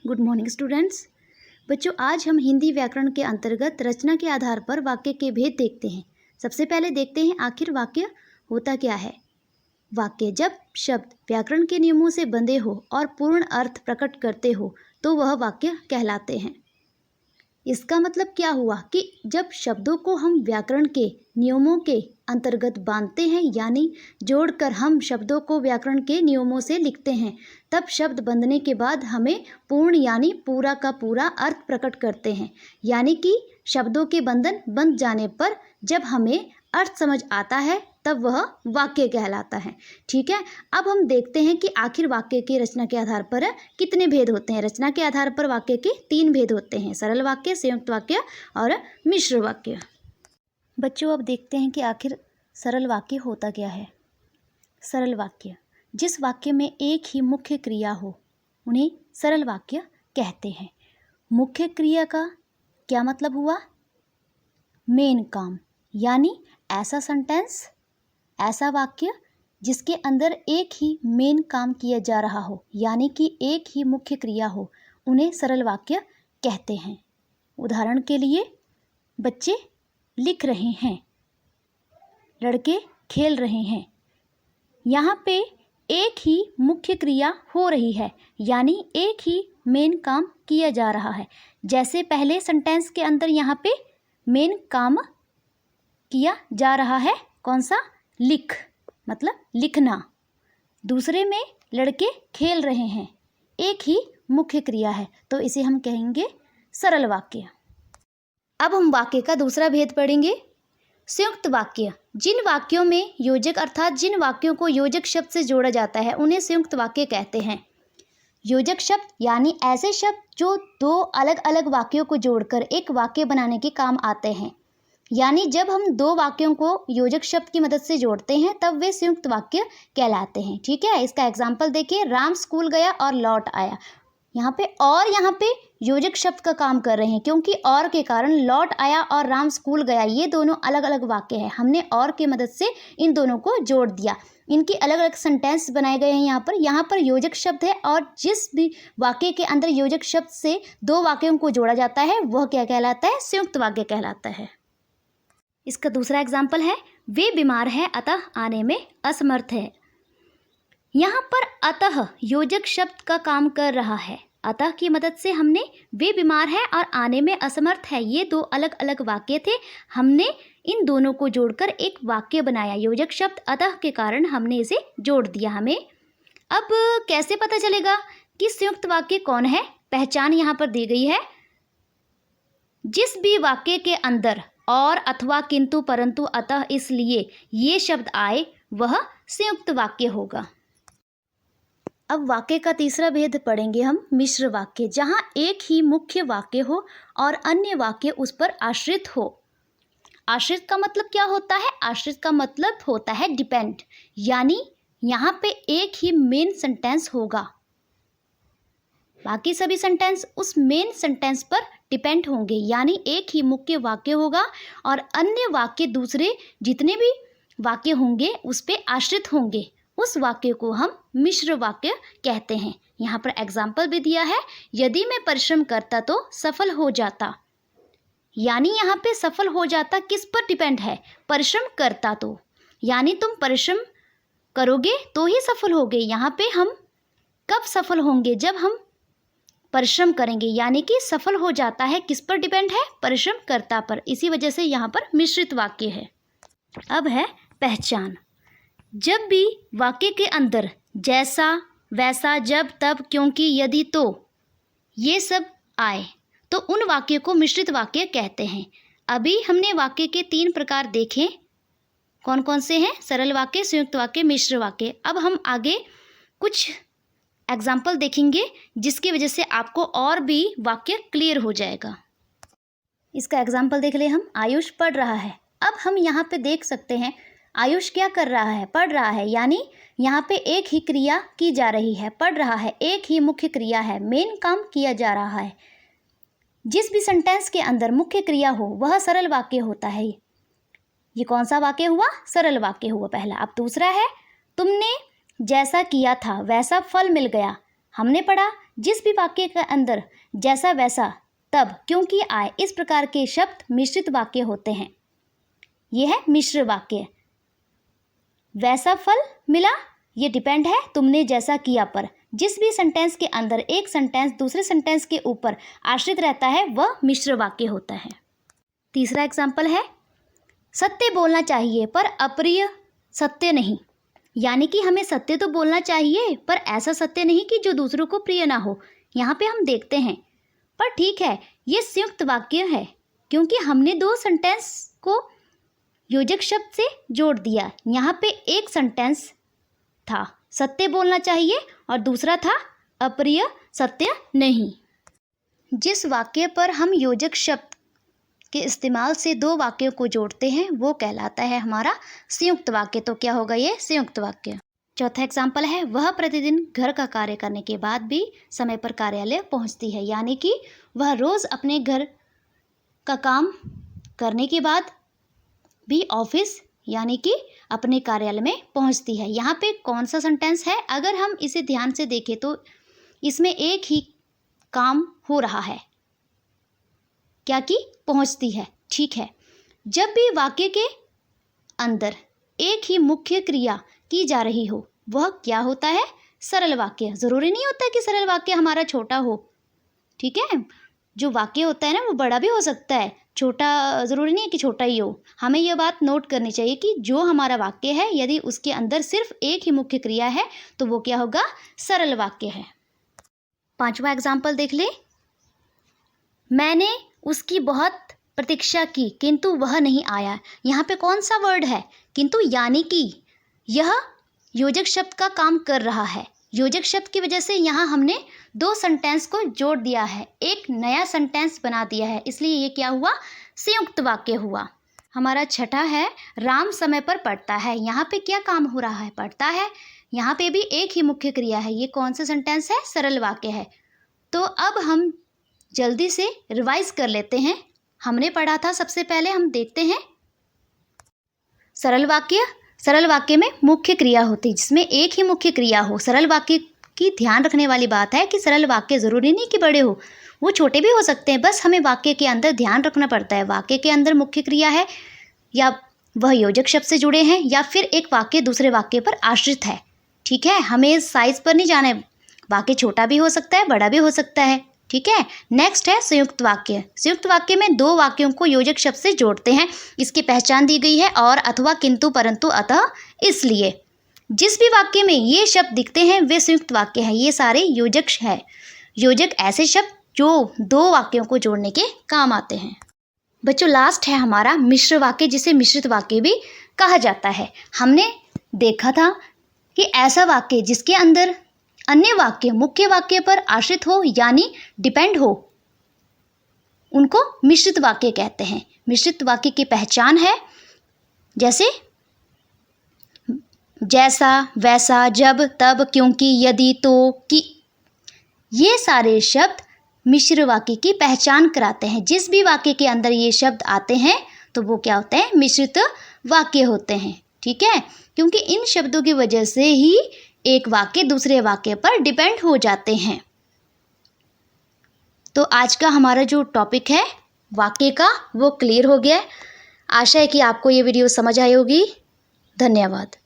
Good morning students. बच्चों, आज हम हिंदी व्याकरण के अंतर्गत रचना के आधार पर वाक्य के भेद देखते हैं। सबसे पहले देखते हैं आखिर वाक्य होता क्या है। वाक्य जब शब्द व्याकरण के नियमों से बंधे हो और पूर्ण अर्थ प्रकट करते हो तो वह वाक्य कहलाते हैं। इसका मतलब क्या हुआ कि जब शब्दों को हम व्याकरण के नियमों के अंतर्गत बांधते हैं, यानी जोड़कर हम शब्दों को व्याकरण के नियमों से लिखते हैं, तब शब्द बंधने के बाद हमें पूर्ण यानी पूरा का पूरा अर्थ प्रकट करते हैं। यानी कि शब्दों के बंधन बंध जाने पर जब हमें अर्थ समझ आता है तब वह वाक्य कहलाता है। ठीक है, अब हम देखते हैं कि आखिर वाक्य की रचना के आधार पर कितने भेद होते हैं। रचना के आधार पर वाक्य के 3 भेद होते हैं: सरल वाक्य, संयुक्त वाक्य और मिश्र वाक्य। बच्चों, अब देखते हैं कि आखिर सरल वाक्य होता क्या है। सरल वाक्य जिस वाक्य में एक ही मुख्य क्रिया हो उन्हें सरल वाक्य कहते हैं। मुख्य क्रिया का क्या मतलब हुआ? मेन काम, यानी ऐसा सेंटेंस, ऐसा वाक्य जिसके अंदर एक ही मेन काम किया जा रहा हो, यानी कि एक ही मुख्य क्रिया हो, उन्हें सरल वाक्य कहते हैं। उदाहरण के लिए, बच्चे लिख रहे हैं, लड़के खेल रहे हैं। यहाँ पे एक ही मुख्य क्रिया हो रही है, यानी एक ही मेन काम किया जा रहा है। जैसे पहले सेंटेंस के अंदर यहाँ पे मेन काम किया जा रहा है, कौन सा? लिख, मतलब लिखना। दूसरे में लड़के खेल रहे हैं, एक ही मुख्य क्रिया है, तो इसे हम कहेंगे सरल वाक्य। अब हम वाक्य का दूसरा भेद पढ़ेंगे, संयुक्त वाक्य। जिन वाक्यों में योजक अर्थात जिन वाक्यों को योजक शब्द से जोड़ा जाता है उन्हें संयुक्त वाक्य कहते हैं। योजक शब्द यानी ऐसे शब्द जो दो अलग अलग वाक्यों को जोड़कर एक वाक्य बनाने के काम आते हैं। यानी जब हम दो वाक्यों को योजक शब्द की मदद से जोड़ते हैं तब वे संयुक्त वाक्य कहलाते हैं। ठीक है, इसका एग्जाम्पल देखिए, राम स्कूल गया और लौट आया। यहाँ पे योजक शब्द का काम कर रहे हैं, क्योंकि और के कारण लौट आया और राम स्कूल गया, ये दोनों अलग अलग वाक्य हैं। हमने और की मदद से इन दोनों को जोड़ दिया, इनकी अलग अलग सेंटेंस बनाए गए हैं। यहाँ पर योजक शब्द है और जिस भी वाक्य के अंदर योजक शब्द से दो वाक्यों को जोड़ा जाता है वह क्या कहलाता है? संयुक्त वाक्य कहलाता है। इसका दूसरा एग्जाम्पल है, वे बीमार हैं अतः आने में असमर्थ है। यहाँ पर अतः योजक शब्द का काम कर रहा है। अतः की मदद से हमने वे बीमार है और आने में असमर्थ है, ये दो अलग अलग वाक्य थे, हमने इन दोनों को जोड़कर एक वाक्य बनाया। योजक शब्द अतः के कारण हमने इसे जोड़ दिया। हमें अब कैसे पता चलेगा कि संयुक्त वाक्य कौन है? पहचान यहाँ पर दी गई है। जिस भी वाक्य के अंदर और, अथवा, किंतु, परंतु, अतः, इसलिए ये शब्द आए वह संयुक्त वाक्य होगा। अब वाक्य का तीसरा भेद पढ़ेंगे हम, मिश्र वाक्य, जहाँ एक ही मुख्य वाक्य हो और अन्य वाक्य उस पर आश्रित हो। आश्रित का मतलब क्या होता है? आश्रित का मतलब होता है डिपेंड, यानी यहाँ पे एक ही मेन सेंटेंस होगा, बाकी सभी सेंटेंस उस मेन सेंटेंस पर डिपेंड होंगे, यानी एक ही मुख्य वाक्य होगा और अन्य वाक्य दूसरे जितने भी वाक्य होंगे उस पर आश्रित होंगे। उस वाक्य को हम मिश्र वाक्य कहते हैं। यहाँ पर एग्जाम्पल भी दिया है, यदि मैं परिश्रम करता तो सफल हो जाता। यानी यहाँ पे सफल हो जाता किस पर डिपेंड है? परिश्रम करता तो, यानी तुम परिश्रम करोगे तो ही सफल होगे। यहाँ पे हम कब सफल होंगे? जब हम परिश्रम करेंगे, यानी कि सफल हो जाता है किस पर डिपेंड है? परिश्रम करता पर। इसी वजह से यहाँ पर मिश्रित वाक्य है। अब है पहचान। जब भी वाक्य के अंदर जैसा, वैसा, जब, तब, क्योंकि, यदि, तो ये सब आए तो उन वाक्य को मिश्रित वाक्य कहते हैं। अभी हमने वाक्य के 3 प्रकार देखे, कौन कौन से हैं? सरल वाक्य, संयुक्त वाक्य, मिश्र वाक्य। अब हम आगे कुछ एग्जाम्पल देखेंगे जिसकी वजह से आपको और भी वाक्य क्लियर हो जाएगा। इसका एग्जाम्पल देख ले हम, आयुष पढ़ रहा है। अब हम यहाँ पे देख सकते हैं आयुष क्या कर रहा है? पढ़ रहा है, यानी यहाँ पे एक ही क्रिया की जा रही है, पढ़ रहा है, एक ही मुख्य क्रिया है, मेन काम किया जा रहा है। जिस भी सेंटेंस के अंदर मुख्य क्रिया हो वह सरल वाक्य होता है। ये कौन सा वाक्य हुआ? सरल वाक्य हुआ पहला। अब दूसरा है, तुमने जैसा किया था वैसा फल मिल गया। हमने पढ़ा जिस भी वाक्य के अंदर जैसा वैसा तब क्योंकि आए इस प्रकार के शब्द मिश्रित वाक्य होते हैं। यह है मिश्र वाक्य। वैसा फल मिला, ये डिपेंड है तुमने जैसा किया पर। जिस भी सेंटेंस के अंदर एक सेंटेंस दूसरे सेंटेंस के ऊपर आश्रित रहता है वह मिश्र वाक्य होता है। तीसरा एग्जाम्पल है, सत्य बोलना चाहिए पर अप्रिय सत्य नहीं। यानी कि हमें सत्य तो बोलना चाहिए पर ऐसा सत्य नहीं कि जो दूसरों को प्रिय ना हो। यहाँ पे हम देखते हैं, पर ठीक है ये संयुक्त वाक्य है क्योंकि हमने दो सेंटेंस को योजक शब्द से जोड़ दिया। यहाँ पे एक सेंटेंस था सत्य बोलना चाहिए और दूसरा था अप्रिय सत्य नहीं। जिस वाक्य पर हम योजक शब्द के इस्तेमाल से दो वाक्यों को जोड़ते हैं वो कहलाता है हमारा संयुक्त वाक्य। तो क्या होगा ये संयुक्त वाक्य। चौथा एग्जाम्पल है, वह प्रतिदिन घर का कार्य करने के बाद भी समय पर कार्यालय पहुंचती है। यानी कि वह रोज़ अपने घर का काम करने के बाद भी ऑफिस यानी कि अपने कार्यालय में पहुंचती है। यहाँ पे कौन सा सेंटेंस है, अगर हम इसे ध्यान से देखें तो इसमें एक ही काम हो रहा है, क्या कि पहुंचती है। ठीक है, जब भी वाक्य के अंदर एक ही मुख्य क्रिया की जा रही हो वह क्या होता है, सरल वाक्य। ज़रूरी नहीं होता कि सरल वाक्य हमारा छोटा हो। ठीक है, जो वाक्य होता है ना वो बड़ा भी हो सकता है, छोटा ज़रूरी नहीं है कि छोटा ही हो। हमें यह बात नोट करनी चाहिए कि जो हमारा वाक्य है यदि उसके अंदर सिर्फ एक ही मुख्य क्रिया है तो वो क्या होगा, सरल वाक्य है। पांचवा एग्जाम्पल देख ले, मैंने उसकी बहुत प्रतीक्षा की किंतु वह नहीं आया। यहाँ पे कौन सा वर्ड है, किंतु। यानी कि यह योजक शब्द का काम कर रहा है। योजक शब्द की वजह से यहाँ हमने दो सेंटेंस को जोड़ दिया है, एक नया सेंटेंस बना दिया है, इसलिए ये क्या हुआ, संयुक्त वाक्य हुआ। हमारा छठा है, राम समय पर पढ़ता है। यहाँ पे क्या काम हो रहा है, पढ़ता है। यहाँ पे भी एक ही मुख्य क्रिया है। ये कौन सा सेंटेंस है, सरल वाक्य है। तो अब हम जल्दी से रिवाइज कर लेते हैं। हमने पढ़ा था सबसे पहले, हम देखते हैं सरल वाक्य। सरल वाक्य में मुख्य क्रिया होती जिसमें एक ही मुख्य क्रिया हो। सरल वाक्य की ध्यान रखने वाली बात है कि सरल वाक्य ज़रूरी नहीं कि बड़े हो, वो छोटे भी हो सकते हैं। बस हमें वाक्य के अंदर ध्यान रखना पड़ता है, वाक्य के अंदर मुख्य क्रिया है या वह योजक शब्द से जुड़े हैं या फिर एक वाक्य दूसरे वाक्य पर आश्रित है। ठीक है, हमें साइज पर नहीं जाना है, वाक्य छोटा भी हो सकता है बड़ा भी हो सकता है। ठीक है, नेक्स्ट है संयुक्त वाक्य। संयुक्त वाक्य में दो वाक्यों को योजक शब्द से जोड़ते हैं। इसकी पहचान दी गई है और, अथवा, किंतु, परंतु, अतः, इसलिए। जिस भी वाक्य में ये शब्द दिखते हैं वे संयुक्त वाक्य हैं। ये सारे योजक है। योजक ऐसे शब्द जो दो वाक्यों को जोड़ने के काम आते हैं। बच्चों, लास्ट है हमारा मिश्र वाक्य, जिसे मिश्रित वाक्य भी कहा जाता है। हमने देखा था कि ऐसा वाक्य जिसके अंदर अन्य वाक्य मुख्य वाक्य पर आश्रित हो यानी डिपेंड हो, उनको मिश्रित वाक्य कहते हैं। मिश्रित वाक्य की पहचान है जैसे जैसा, वैसा, जब, तब, क्योंकि, यदि, तो, कि। ये सारे शब्द मिश्र वाक्य की पहचान कराते हैं। जिस भी वाक्य के अंदर ये शब्द आते हैं तो वो क्या होते हैं, मिश्रित वाक्य होते हैं। ठीक है, क्योंकि इन शब्दों की वजह से ही एक वाक्य दूसरे वाक्य पर डिपेंड हो जाते हैं। तो आज का हमारा जो टॉपिक है वाक्य का वो क्लियर हो गया है। आशा है कि आपको ये वीडियो समझ आई होगी। धन्यवाद।